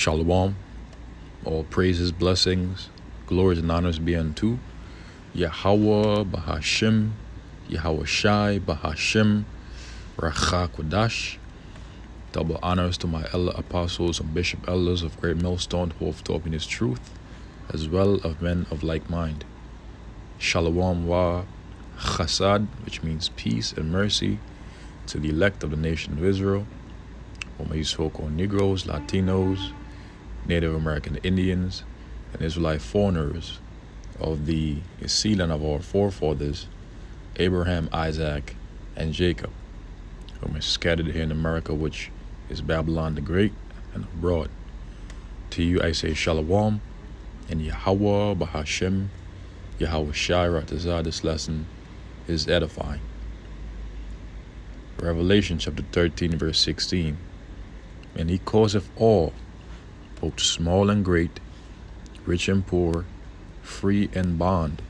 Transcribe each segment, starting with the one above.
Shalom. All praises, blessings, glories, and honors be unto Yahweh Bahashim, Yahweh Shai Bahashim, Racha Kodash. Double honors to my elder apostles and bishop elders of Great Millstone who have taught me this truth, as well of men of like mind. Shalom wa chasad, which means peace and mercy, to the elect of the nation of Israel, or my so-called Negroes, Latinos, Native American Indians, and Israelite foreigners of the seedline of our forefathers, Abraham, Isaac, and Jacob, whom is scattered here in America, which is Babylon the Great, and abroad. To you I say Shalom, and Yahweh Bahashem, Yahweh Shai Ratazah. This lesson is edifying. Revelation chapter 13, verse 16. And he causeth all, both small and great, rich and poor, free and bond,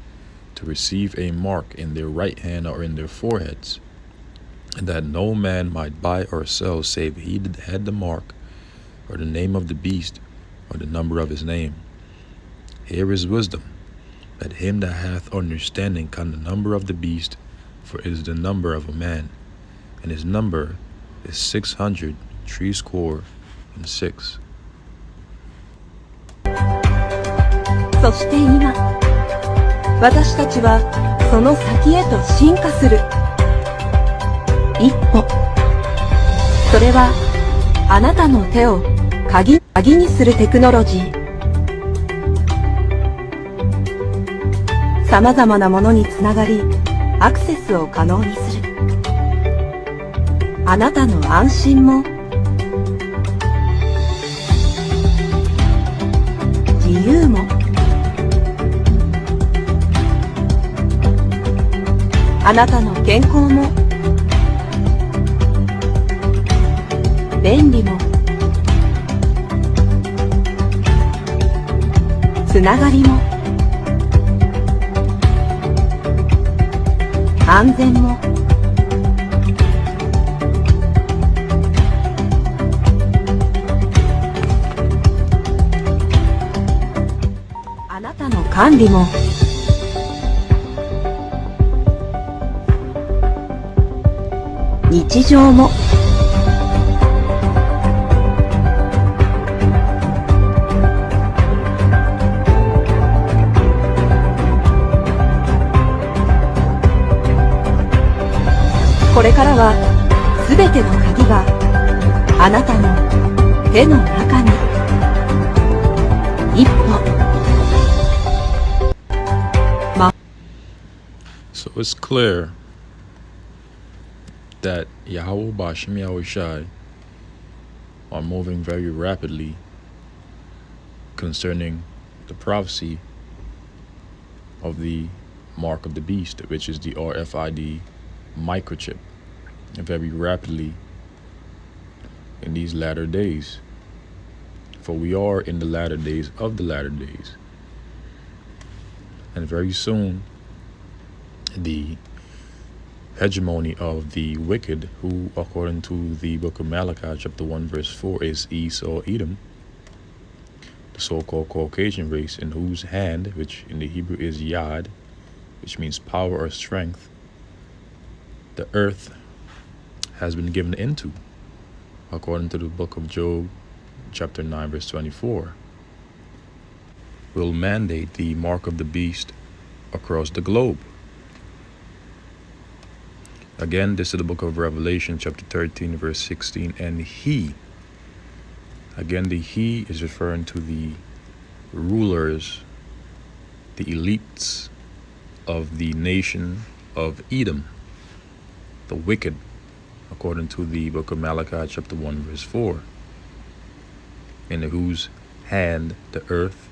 to receive a mark in their right hand or in their foreheads, and that no man might buy or sell save he that had the mark, or the name of the beast, or the number of his name. Here is wisdom. Let him that hath understanding count the number of the beast, for it is the number of a man, and his number is 666. そして今、私たちはその先へと進化する。一歩。それはあなたの手を鍵にするテクノロジー。さまざまなものにつながり、アクセスを可能にする。あなたの安心も自由もあなたの健康も便利もつながりも安全もあなたの管理も日常もこれからはすべての鍵があなたの手の中に。一歩。So it's clear that Yahweh Bashim Yahweh Shai are moving very rapidly concerning the prophecy of the mark of the beast, which is the RFID microchip, very rapidly in these latter days. For we are in the latter days of the latter days. And very soon, the hegemony of the wicked, who according to the book of Malachi chapter 1 verse 4 is Esau, Edom, the so-called Caucasian race, in whose hand, which in the Hebrew is Yad, which means power or strength, the earth has been given into, according to the book of Job chapter 9 verse 24, will mandate the mark of the beast across the globe. Again, this is the book of Revelation, chapter 13, verse 16. And he, again, the he is referring to the rulers, the elites of the nation of Edom, the wicked, according to the book of Malachi, chapter 1, verse 4, in whose hand the earth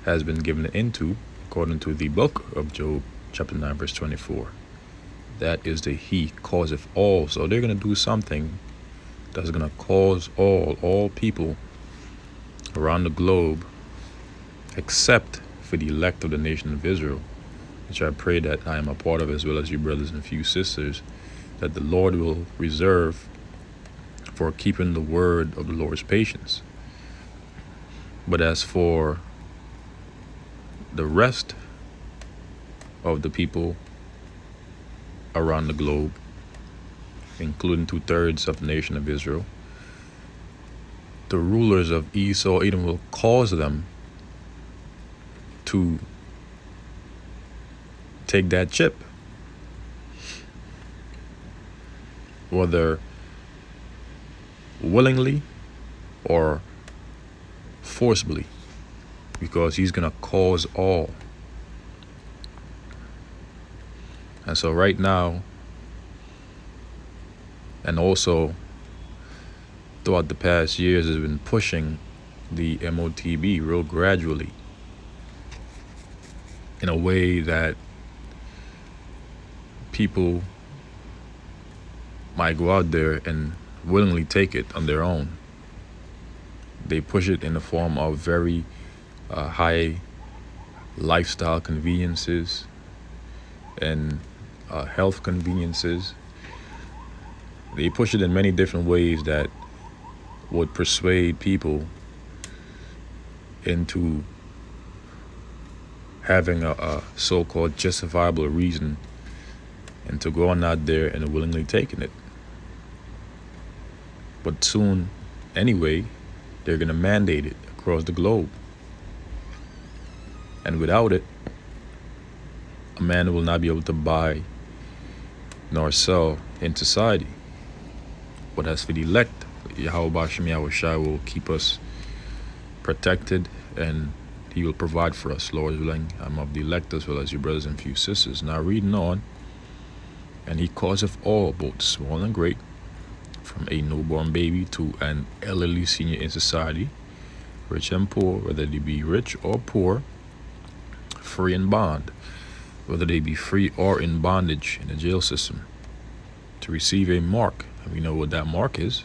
has been given into, according to the book of Job, chapter 9, verse 24. That is the he causeth all. So they're going to do something that's going to cause all people around the globe, except for the elect of the nation of Israel, which I pray that I am a part of, as well as you brothers and few sisters, that the Lord will reserve for keeping the word of the Lord's patience. But as for the rest of the people around the globe, including 2/3 of the nation of Israel, the rulers of Esau, Edom will cause them to take that chip, whether willingly or forcibly, because he's going to cause all. And so right now, and also throughout the past years, has been pushing the MOTB real gradually in a way that people might go out there and willingly take it on their own. They push it in the form of very high lifestyle conveniences and health conveniences. They push it in many different ways that would persuade people into having a so-called justifiable reason and to go on out there and willingly taking it. But soon, anyway, they're going to mandate it across the globe. And without it, a man will not be able to buy nor sell in society. But as for the elect, Yahweh Bashim Yahweh Shai will keep us protected, and he will provide for us, Lord willing. I'm of the elect as well as your brothers and few sisters. Now reading on, and he causeth all, both small and great, from a newborn baby to an elderly senior in society, rich and poor, whether they be rich or poor, free and bond, whether they be free or in bondage in the jail system, to receive a mark. And we know what that mark is.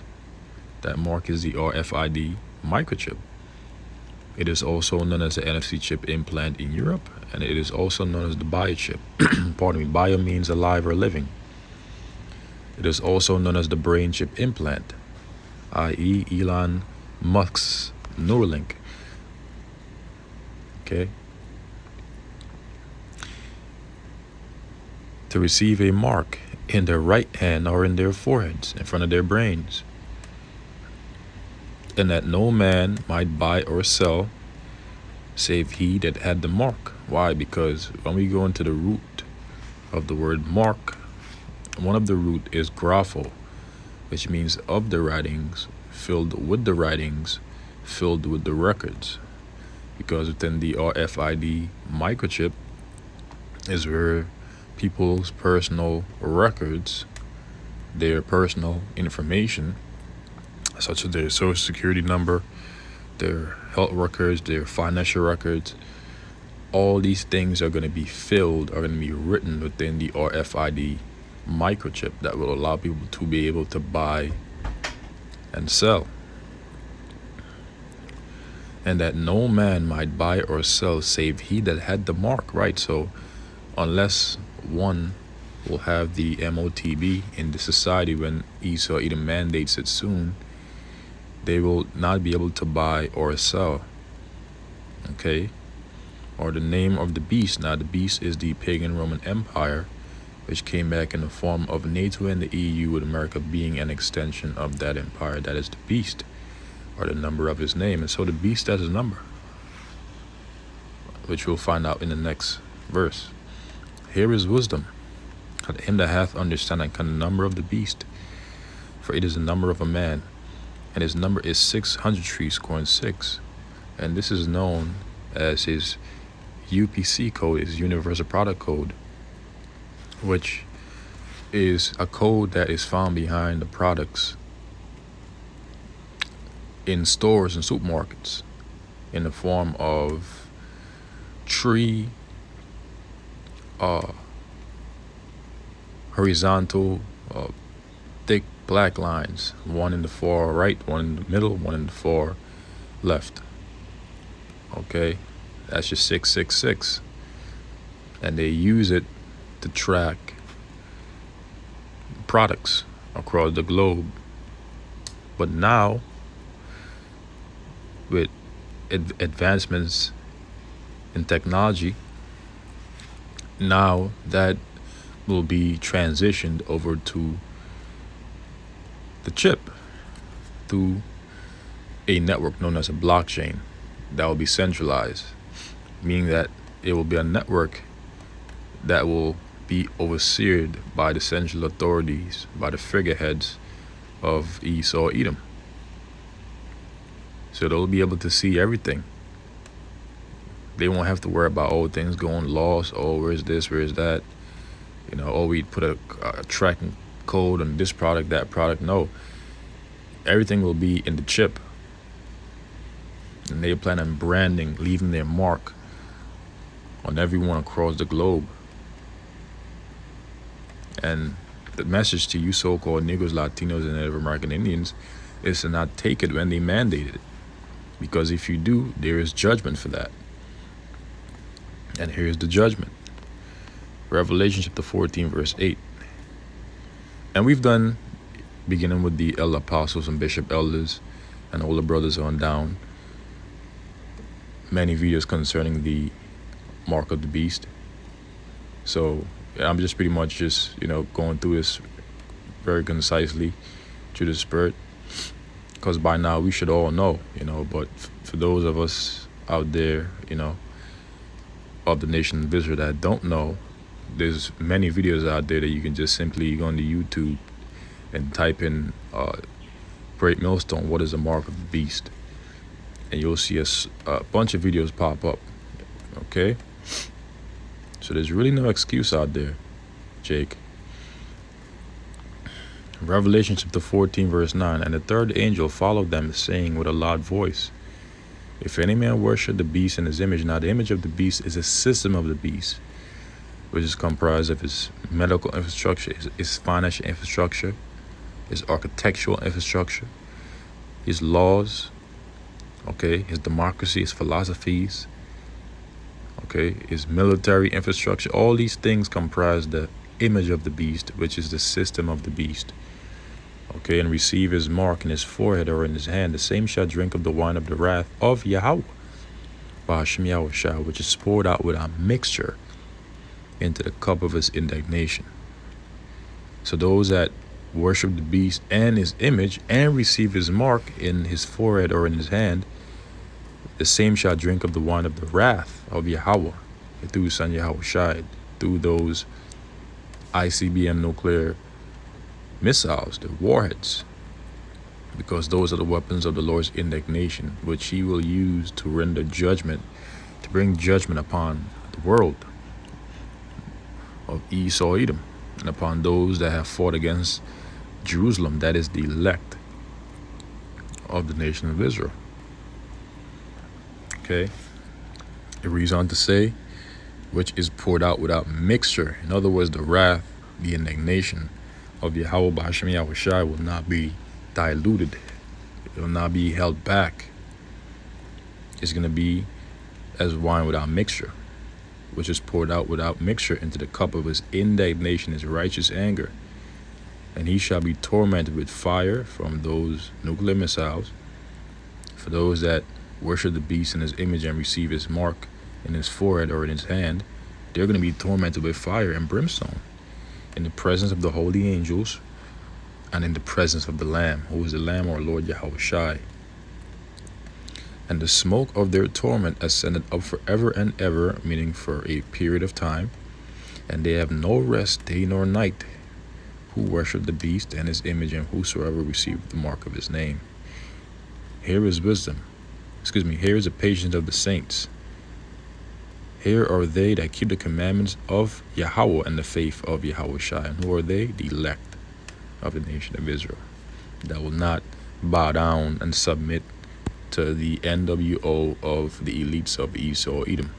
That mark is the RFID microchip. It is also known as the NFC chip implant in Europe, and it is also known as the biochip. Pardon me, bio means alive or living. It is also known as the brain chip implant, i.e. Elon Musk's Neuralink. Okay? To receive a mark in their right hand or in their foreheads, in front of their brains, and that no man might buy or sell save he that had the mark. Why? Because when we go into the root of the word mark, one of the root is grapho, which means of the writings, filled with the writings, filled with the records. Because within the RFID microchip is where people's personal records, their personal information, such as their social security number, their health records, their financial records, all these things are going to be filled, are going to be written within the RFID microchip that will allow people to be able to buy and sell. And that no man might buy or sell save he that had the mark, right? So unless one will have the MOTB in the society when Esau Edom mandates it soon, they will not be able to buy or sell. Okay? Or the name of the beast. Now the beast is the pagan Roman Empire, which came back in the form of NATO and the EU, with America being an extension of that empire. That is the beast, or the number of his name. And so the beast has a number, which we'll find out in the next verse. Here is wisdom. Let him that hath understanding can the number of the beast, for it is the number of a man, and his number is 600 and this is known as his UPC code, his Universal Product Code, which is a code that is found behind the products in stores and supermarkets in the form of tree, horizontal, thick black lines, one in the far right, one in the middle, one in the far left. Okay, that's your 666, and they use it to track products across the globe. But now, with advancements in technology, now that will be transitioned over to the chip through a network known as a blockchain that will be centralized, meaning that it will be a network that will be overseen by the central authorities, by the figureheads of Esau, Edom. So they'll be able to see everything. They won't have to worry about things going lost. Where's this? Where's that? We put a tracking code on this product, that product. No, everything will be in the chip, and they plan on branding, leaving their mark on everyone across the globe. And the message to you so-called Negroes, Latinos, and Native American Indians is to not take it when they mandated it, because if you do, there is judgment for that. And here's the judgment. Revelation chapter 14, verse 8. And we've done, beginning with the elder apostles and bishop elders and older brothers on down, many videos concerning the mark of the beast. So I'm just pretty much going through this very concisely through the Spirit, because by now we should all know, but for those of us out there, of the nation of Israel that don't know, there's many videos out there that you can just simply go into YouTube and type in Great Millstone, what is the mark of the beast? And you'll see a bunch of videos pop up. Okay? So there's really no excuse out there, Jake. Revelation chapter 14, verse 9. And the third angel followed them, saying with a loud voice, if any man worship the beast and his image. Now the image of the beast is a system of the beast, which is comprised of his medical infrastructure, his financial infrastructure, his architectural infrastructure, his laws, his democracy, his philosophies, his military infrastructure. All these things comprise the image of the beast, which is the system of the beast. And receive his mark in his forehead or in his hand. The same shall drink of the wine of the wrath of Yahweh, Bahashem Yahushua, which is poured out without mixture into the cup of his indignation. So those that worship the beast and his image and receive his mark in his forehead or in his hand, the same shall drink of the wine of the wrath of Yahweh, through Son Yahushua, through those ICBM nuclear missiles, the warheads, because those are the weapons of the Lord's indignation, which he will use to render judgment, to bring judgment upon the world of Esau, Edom, and upon those that have fought against Jerusalem, that is the elect of the nation of Israel. It reads on to say, which is poured out without mixture. In other words, the wrath, the indignation of Yahweh Bahashem Yahushua will not be diluted. It will not be held back. It's going to be as wine without mixture, which is poured out without mixture into the cup of his indignation, his righteous anger. And he shall be tormented with fire from those nuclear missiles. For those that worship the beast and his image and receive his mark in his forehead or in his hand, they're going to be tormented with fire and brimstone in the presence of the holy angels and in the presence of the Lamb, who is the Lamb or Lord Yahushua. And the smoke of their torment ascended up forever and ever, meaning for a period of time, and they have no rest day nor night, who worship the beast and his image, and whosoever received the mark of his name. Here is wisdom. Here is the patience of the saints. Here are they that keep the commandments of Yahweh and the faith of Yahushua. And who are they? The elect of the nation of Israel, that will not bow down and submit to the NWO of the elites of Esau, Edom.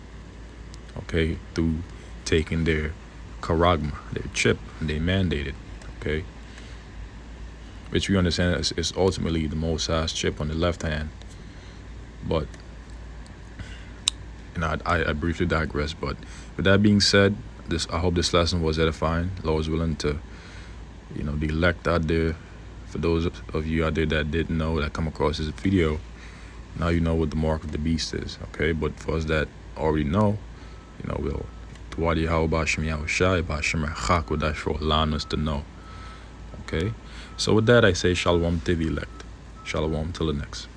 Through taking their charagma, their chip, and they mandated. Which we understand is ultimately the Most High's chip on the left hand. But I briefly digress. But with that being said, I hope this lesson was edifying. Lord is willing to, the elect out there, for those of you out there that didn't know, that come across this video, Now you know what the mark of the beast is, okay? But for us that already know, we'll Tawadi Hawba Shem Yahushai, Bashem Chakodash for allowing us to know. Okay? So with that I say Shalom to the elect. Shalom till the next.